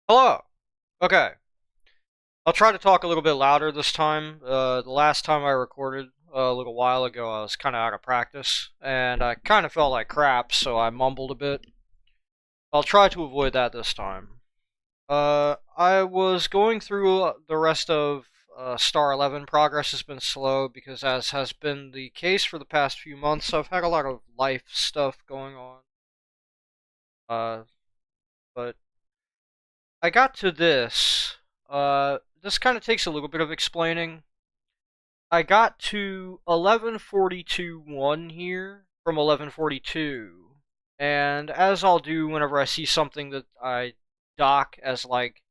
Hello. Okay. I'll try to talk a little bit louder this time. The last time I recorded a little while ago, I was kind of out of practice, and I kind of felt like crap, so I mumbled a bit. I'll try to avoid that this time. I was going through the rest of Star 11. Progress has been slow because, as has been the case for the past few months, I've had a lot of life stuff going on. Uh, but I got to this. This kind of takes a little bit of explaining. I got to 1142.1 here from 1142, and as I'll do whenever I see something that I dock as like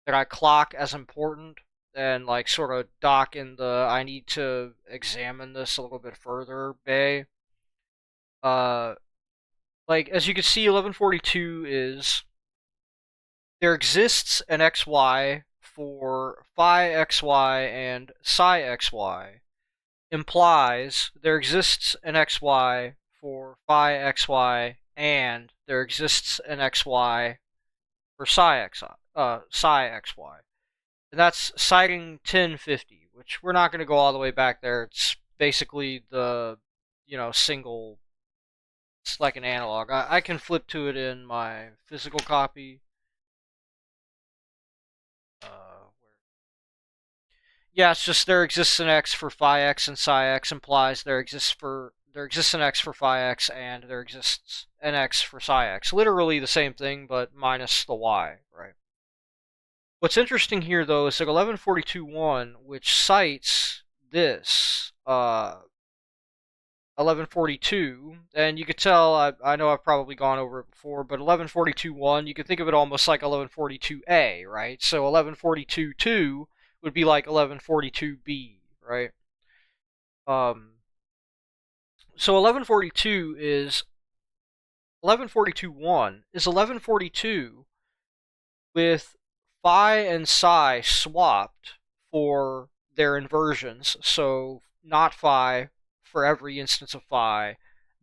that I clock as important, and like sort of dock in the I need to examine this a little bit further bay. Uh, like as you can see, 1142 is there exists an xy for phi xy and psi xy implies there exists an xy for phi xy and there exists an xy for psi xy. And that's citing 1050, which we're not going to go all the way back there. It's basically the, single, it's like an analog. I can flip to it in my physical copy. Yeah, it's just there exists an x for phi x and psi x implies there exists an x for phi x and there exists an x for psi x. Literally the same thing, but minus the y, right? What's interesting here though is that 1142.1, which cites this 1142, and you could tell I know I've probably gone over it before, but 1142.1, you can think of it almost like 1142a, right? So 1142.2 would be like 1142b, right? Um, so 1142.1 is 1142 with phi and psi swapped for their inversions. So not phi for every instance of phi,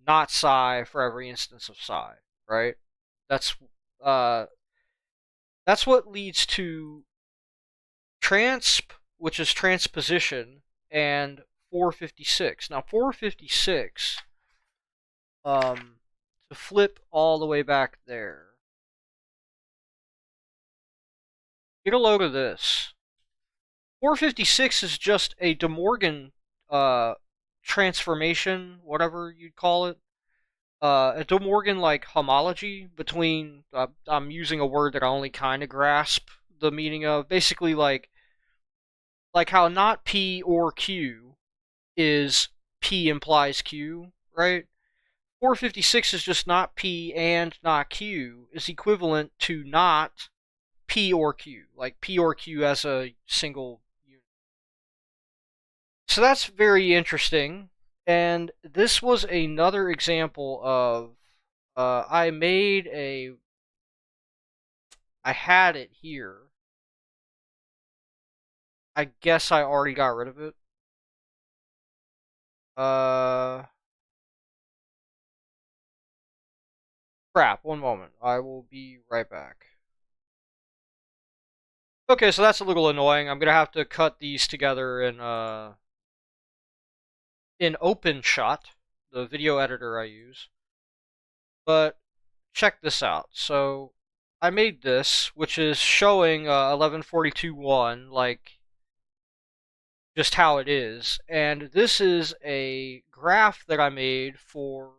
not psi for every instance of psi, right? That's uh, that's what leads to transp, which is transposition, and 456. Now 456, to flip all the way back there, get a load of this. 456 is just a De Morgan transformation, whatever you'd call it. A De Morgan like homology between. I'm using a word that I only kind of grasp the meaning of. Basically, like how not P or Q is P implies Q, right? 456 is just not P and not Q is equivalent to not P or Q, like P or Q as a single unit. So that's very interesting. And this was another example of I had it here. I guess I already got rid of it. Uh, Crap, one moment. I will be right back. Okay, so that's a little annoying. I'm gonna have to cut these together in OpenShot, the video editor I use. But check this out. So I made this, which is showing 1142.1, like just how it is, and this is a graph that I made for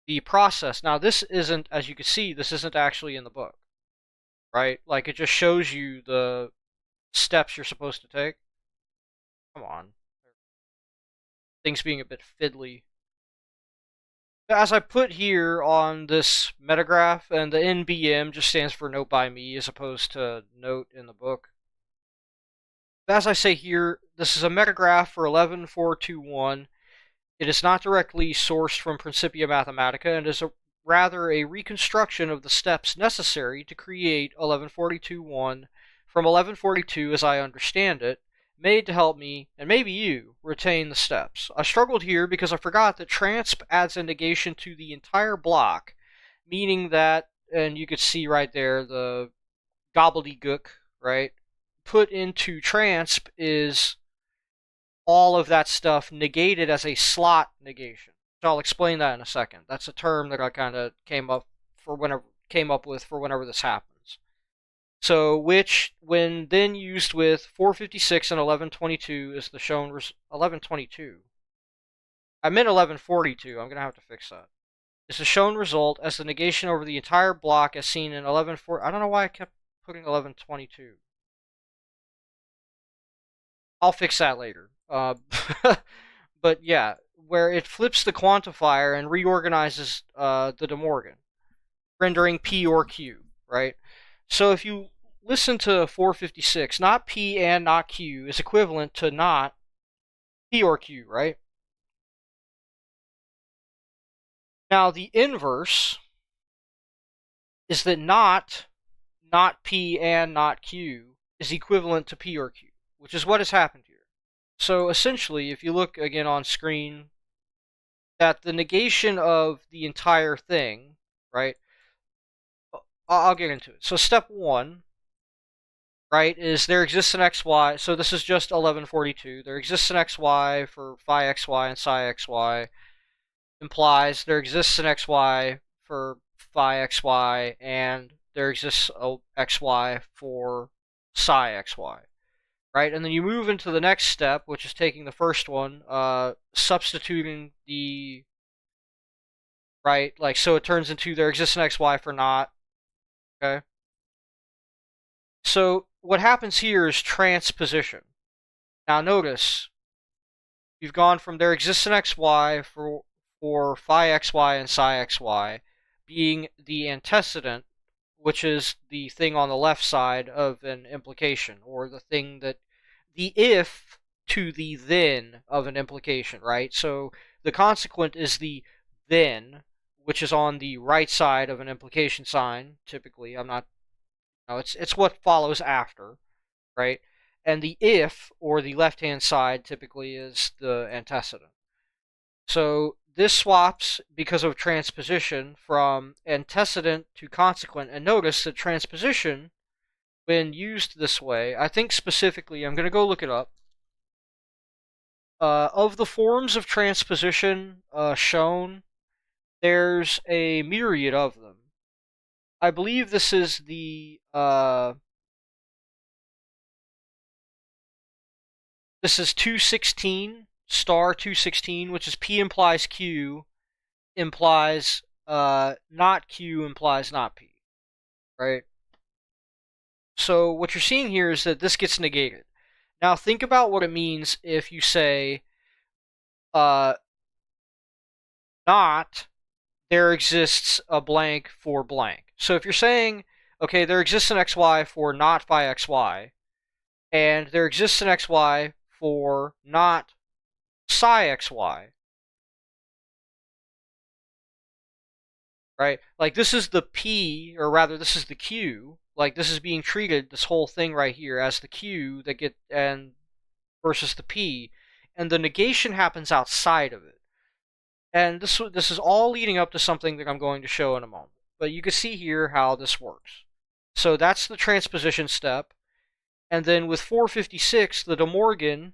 the process. Now this isn't, as you can see, this isn't actually in the book, right? Like it just shows you the steps you're supposed to take. Come on. Things being a bit fiddly. As I put here on this metagraph, and the NBM just stands for note by me as opposed to note in the book. As I say here, this is a metagraph for 11.4.2.1. It is not directly sourced from Principia Mathematica and is rather a reconstruction of the steps necessary to create 1142.1 from 1142 as I understand it, made to help me, and maybe you, retain the steps. I struggled here because I forgot that transp adds a negation to the entire block, meaning that, and you could see right there the gobbledygook, right, put into Transp is all of that stuff negated as a slot negation. So I'll explain that in a second. That's a term that I kind of came up with for whenever this happens. So which, when then used with 456 and 1122, is the shown 1122. I meant 1142. I'm gonna have to fix that. Is the shown result as the negation over the entire block as seen in 1140. I don't know why I kept putting 1122. I'll fix that later. But yeah, where it flips the quantifier and reorganizes the De Morgan, rendering P or Q, right? So if you listen to 456, not P and not Q is equivalent to not P or Q, right? Now the inverse is that not P and not Q is equivalent to P or Q, which is what has happened here. So essentially, if you look again on screen, that the negation of the entire thing, right? I'll get into it. So step 1, right, is there exists an xy. So this is just 1142. There exists an xy for phi xy and psi xy. Implies there exists an xy for phi xy and there exists a xy for psi xy. Right, and then you move into the next step, which is taking the first one, substituting the, right, like, so it turns into there exists an xy for not, okay? So what happens here is transposition. Now notice, you've gone from there exists an xy for phi xy and psi xy being the antecedent, which is the thing on the left side of an implication, or the thing that, the if to the then of an implication, right? So the consequent is the then, which is on the right side of an implication sign, typically. I'm not, no, it's what follows after, right? And the if, or the left-hand side, typically is the antecedent. So this swaps, because of transposition, from antecedent to consequent. And notice that transposition, when used this way, I think specifically, I'm going to go look it up. Of the forms of transposition shown, there's a myriad of them. I believe this is the this is 216 star 216, which is P implies Q implies not Q implies not P, right? So what you're seeing here is that this gets negated. Now think about what it means if you say not there exists a blank for blank. So if you're saying, okay, there exists an xy for not phi xy, and there exists an xy for not psi xy, right? Like this is the P, or rather this is the Q, like this is being treated, this whole thing right here, as the Q that get, and versus the P, and the negation happens outside of it. And this is all leading up to something that I'm going to show in a moment. But you can see here how this works. So that's the transposition step. And then with 456, the De Morgan,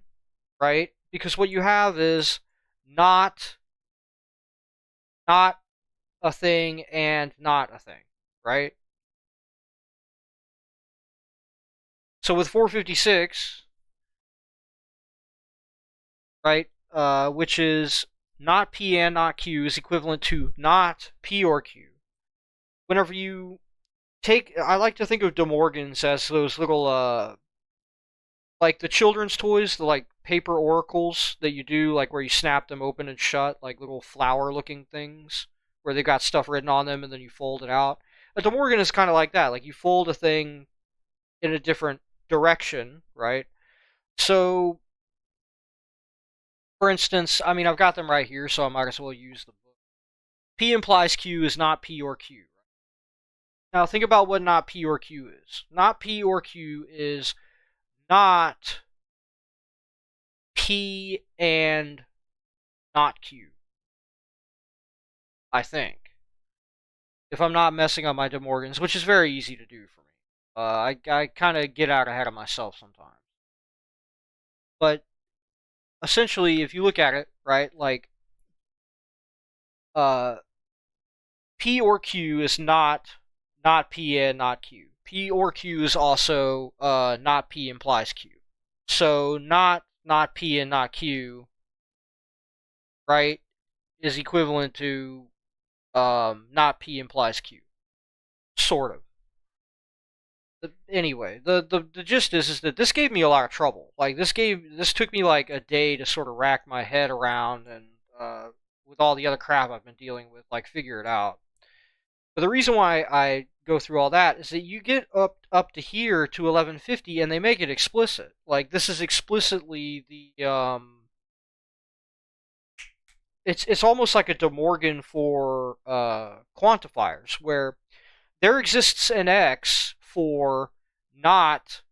right? Because what you have is not a thing and not a thing, right? So with 456, right, which is not P and not Q is equivalent to not P or Q. Whenever you take, I like to think of De Morgans as those little, like the children's toys, the like paper oracles that you do, like where you snap them open and shut, like little flower-looking things, where they've got stuff written on them and then you fold it out. A De Morgan is kind of like that, like you fold a thing in a different direction, right? So, for instance, I mean, I've got them right here, so I might as well use the book. P implies Q is not P or Q. Now think about what not P or Q is. Not P or Q is not P and not Q, I think. If I'm not messing up my De Morgans, which is very easy to do for me. I kind of get out ahead of myself sometimes. But essentially, if you look at it, right, like uh, P or Q is not P and not Q. P or Q is also not P implies Q. So not P and not Q, right, is equivalent to not P implies Q. Sort of. Anyway, the gist is that this gave me a lot of trouble. Like this took me like a day to sort of rack my head around and with all the other crap I've been dealing with, like figure it out. But the reason why I go through all that is that you get up to here to 1150 and they make it explicit. Like this is explicitly the it's almost like a De Morgan for quantifiers where there exists an X for not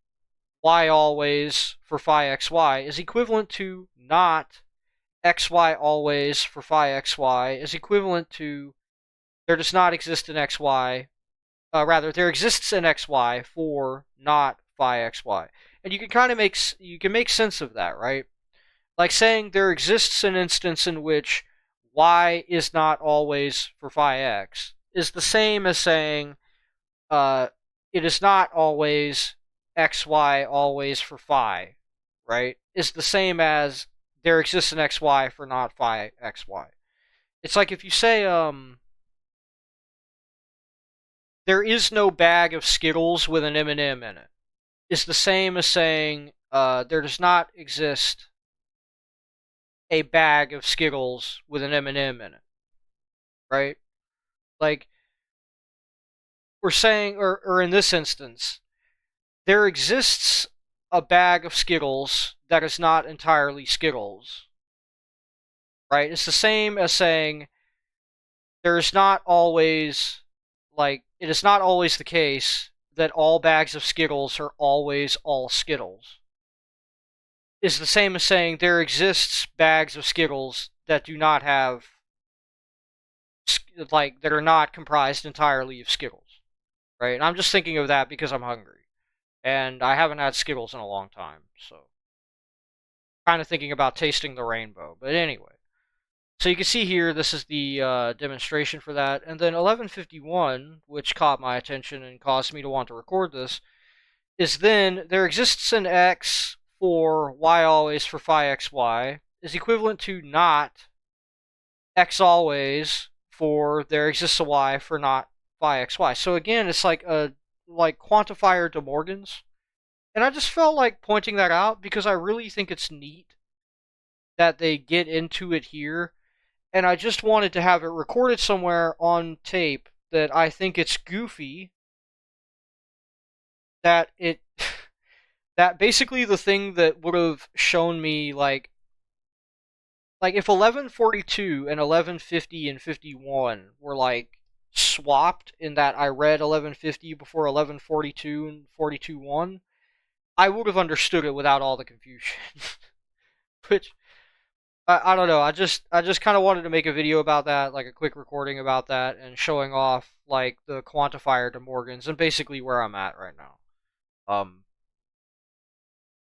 Y always for phi xy is equivalent to not xy always for phi xy is equivalent to there does not exist an xy, rather there exists an xy for not phi xy. And you can kind of make sense of that, right? Like saying there exists an instance in which y is not always for phi x is the same as saying it is not always xy always for phi, right? Is the same as there exists an xy for not phi xy. It's like if you say there is no bag of Skittles with an M&M in it. Is the same as saying there does not exist a bag of Skittles with an M&M in it, right? Like we're saying, or in this instance, there exists a bag of Skittles that is not entirely Skittles, right? It's the same as saying there's not always, like, it is not always the case that all bags of Skittles are always all Skittles. Is the same as saying there exists bags of Skittles that do not have, like, that are not comprised entirely of Skittles, right? And I'm just thinking of that because I'm hungry. And I haven't had Skittles in a long time, so kind of thinking about tasting the rainbow. But anyway, so you can see here, this is the demonstration for that. And then 1151, which caught my attention and caused me to want to record this, is then there exists an x for y always for phi xy is equivalent to not x always for there exists a y for not phi xy. So again, it's like a quantifier De Morgan's. And I just felt like pointing that out because I really think it's neat that they get into it here. And I just wanted to have it recorded somewhere on tape that I think it's goofy that it that basically the thing that would have shown me like if 1142 and 1150 and 51 were like swapped in that I read 1150 before 1142 and 42-1, I would have understood it without all the confusion. Which I don't know. I just kind of wanted to make a video about that, like a quick recording about that, and showing off like the quantifier De Morgan's and basically where I'm at right now.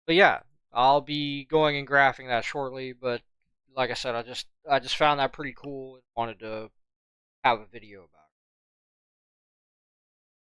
But yeah, I'll be going and graphing that shortly. But like I said, I just found that pretty cool and wanted to have a video about it.